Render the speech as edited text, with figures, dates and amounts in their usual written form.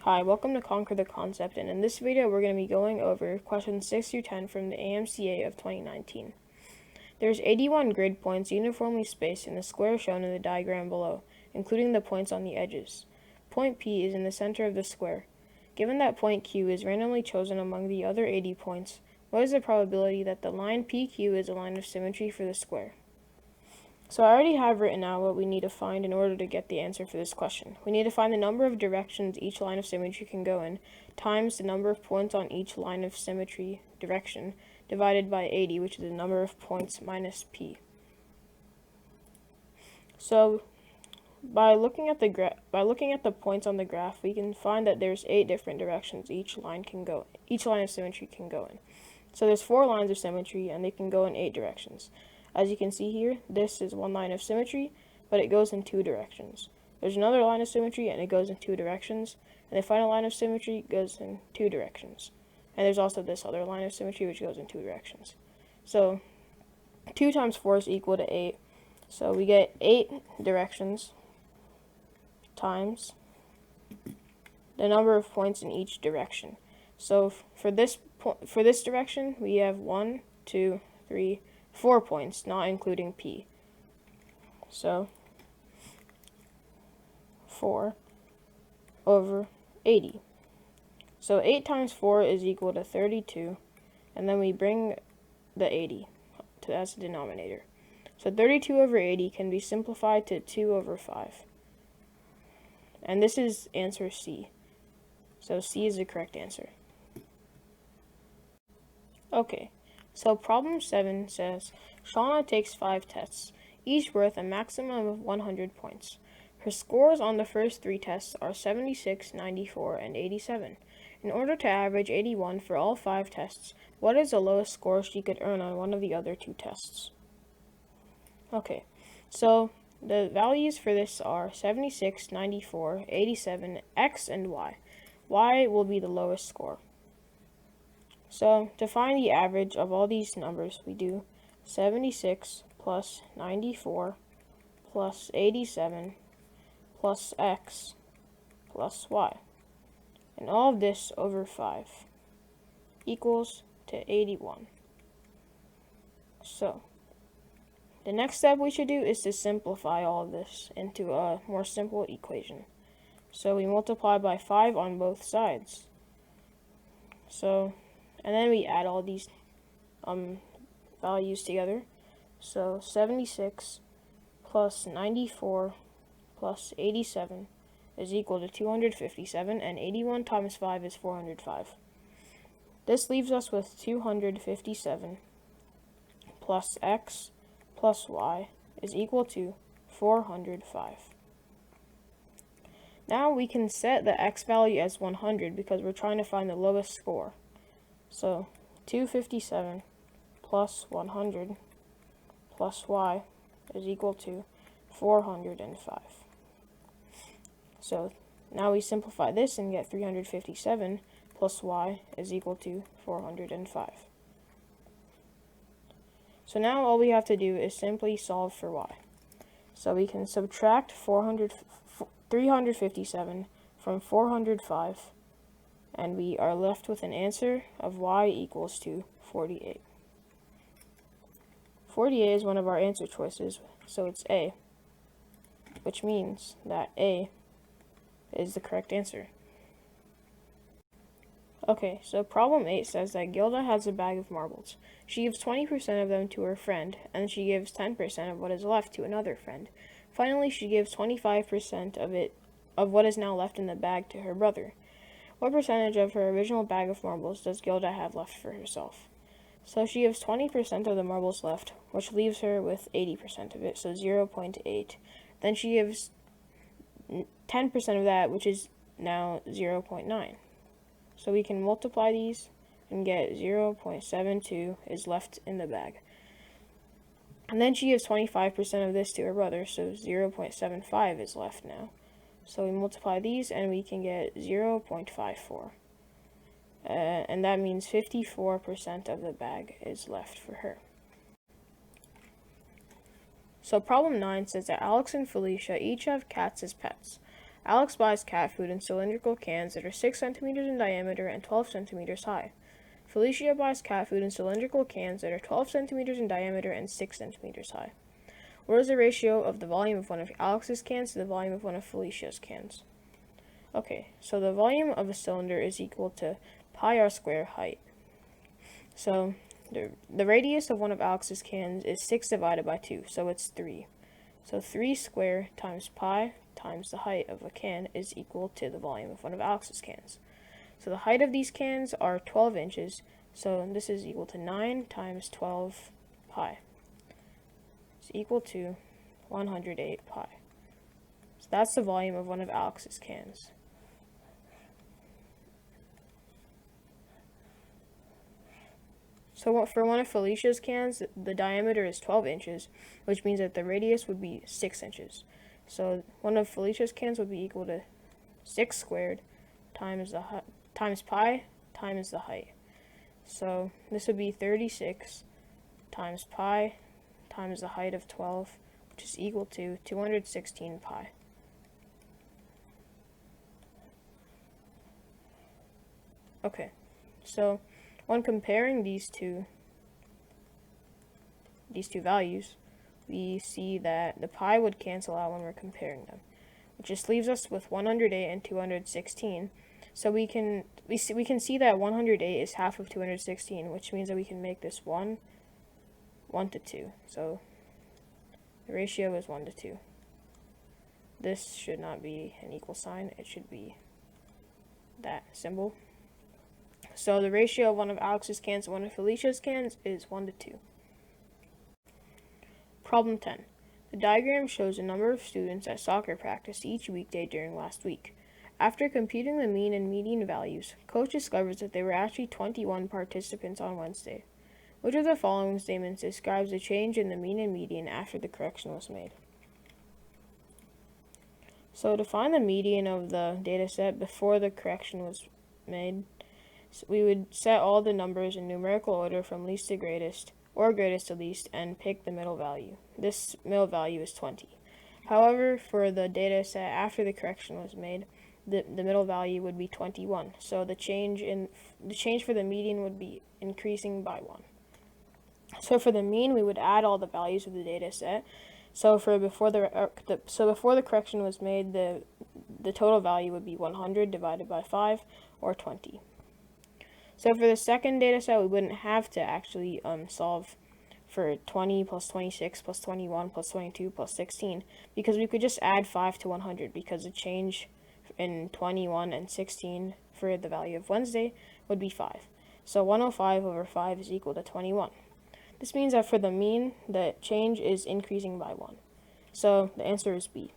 Hi, welcome to Conquer the Concept, and in this video we're going to be going over questions 6 through 10 from the AMCA of 2019. There's 81 grid points uniformly spaced in the square shown in the diagram below, including the points on the edges. Point P is in the center of the square. Given that point Q is randomly chosen among the other 80 points, what is the probability that the line PQ is a line of symmetry for the square? So I already have written out what we need to find in order to get the answer for this question. We need to find the number of directions each line of symmetry can go in, times the number of points on each line of symmetry direction, divided by 80, which is the number of points minus p. So by looking at the points on the graph, we can find that there's 8 different directions each line of symmetry can go in. So there's 4 lines of symmetry, and they can go in 8 directions. As you can see here, this is one line of symmetry, but it goes in 2 directions. There's another line of symmetry, and it goes in 2 directions. And the final line of symmetry goes in 2 directions. And there's also this other line of symmetry, which goes in 2 directions. So 2 times 4 is equal to 8. So we get 8 directions times the number of points in each direction. So for this direction, we have 1, 2, 3, 4 points, not including p. So 4 over 80. So 8 times 4 is equal to 32, and then we bring the 80 as the denominator. So 32 over 80 can be simplified to 2 over 5. And this is answer C. So C is the correct answer. Okay. So problem 7 says, Shauna takes 5 tests, each worth a maximum of 100 points. Her scores on the first 3 tests are 76, 94, and 87. In order to average 81 for all 5 tests, what is the lowest score she could earn on one of the other 2 tests? Okay, so the values for this are 76, 94, 87, X, and Y. Y will be the lowest score. So, to find the average of all these numbers, we do 76 plus 94 plus 87 plus x plus y. And all of this over 5 equals to 81. So, the next step we should do is to simplify all of this into a more simple equation. So, we multiply by 5 on both sides. And then we add all these values together. So 76 plus 94 plus 87 is equal to 257, and 81 times 5 is 405. This leaves us with 257 plus x plus y is equal to 405. Now we can set the x value as 100 because we're trying to find the lowest score. So 257 plus 100 plus y is equal to 405. So now we simplify this and get 357 plus y is equal to 405. So now all we have to do is simply solve for y. So we can subtract 357 from 405, and we are left with an answer of y equals to 48. 48 is one of our answer choices, so it's A, which means that A is the correct answer. Okay, so problem 8 says that Gilda has a bag of marbles. She gives 20% of them to her friend, and she gives 10% of what is left to another friend. Finally, she gives 25% of what is now left in the bag to her brother. What percentage of her original bag of marbles does Gilda have left for herself? So she gives 20% of the marbles left, which leaves her with 80% of it, so 0.8. Then she gives 10% of that, which is now 0.9. So we can multiply these and get 0.72 is left in the bag. And then she gives 25% of this to her brother, so 0.75 is left now. So we multiply these and we can get 0.54. And that means 54% of the bag is left for her. So problem 9 says that Alex and Felicia each have cats as pets. Alex buys cat food in cylindrical cans that are 6 centimeters in diameter and 12 centimeters high. Felicia buys cat food in cylindrical cans that are 12 centimeters in diameter and 6 centimeters high. What is the ratio of the volume of one of Alex's cans to the volume of one of Felicia's cans? Okay, so the volume of a cylinder is equal to pi r squared height. So the radius of one of Alex's cans is 6 divided by 2, so it's 3. So 3 squared times pi times the height of a can is equal to the volume of one of Alex's cans. So the height of these cans are 12 inches, so this is equal to 9 times 12 pi. It's equal to 108 pi. So that's the volume of one of Alex's cans. So for one of Felicia's cans, the diameter is 12 inches, which means that the radius would be 6 inches. So one of Felicia's cans would be equal to 6 squared times pi times the height. So this would be 36 times pi times the height of 12, which is equal to 216 pi. Okay, so when comparing these two values, we see that the pi would cancel out when we're comparing them, which just leaves us with 108 and 216. So we can see that 108 is half of 216, which means that we can make this 1 to 2. So the ratio is 1 to 2. This should not be an equal sign. It should be that symbol. So the ratio of one of Alex's cans to one of Felicia's cans is 1 to 2. Problem 10. The diagram shows a number of students at soccer practice each weekday during last week. After computing the mean and median values, coach discovers that there were actually 21 participants on Wednesday. Which of the following statements describes the change in the mean and median after the correction was made? So to find the median of the data set before the correction was made, we would set all the numbers in numerical order from least to greatest, or greatest to least, and pick the middle value. This middle value is 20. However, for the data set after the correction was made, the middle value would be 21. So the change for the median would be increasing by 1. So for the mean, we would add all the values of the data set. So before the correction was made, the total value would be 100 divided by 5, or 20. So for the second data set, we wouldn't have to actually solve for 20 plus 26 plus 21 plus 22 plus 16, because we could just add 5 to 100, because the change in 21 and 16 for the value of Wednesday would be 5. So 105 over 5 is equal to 21. This means that for the mean, the change is increasing by 1. So the answer is B.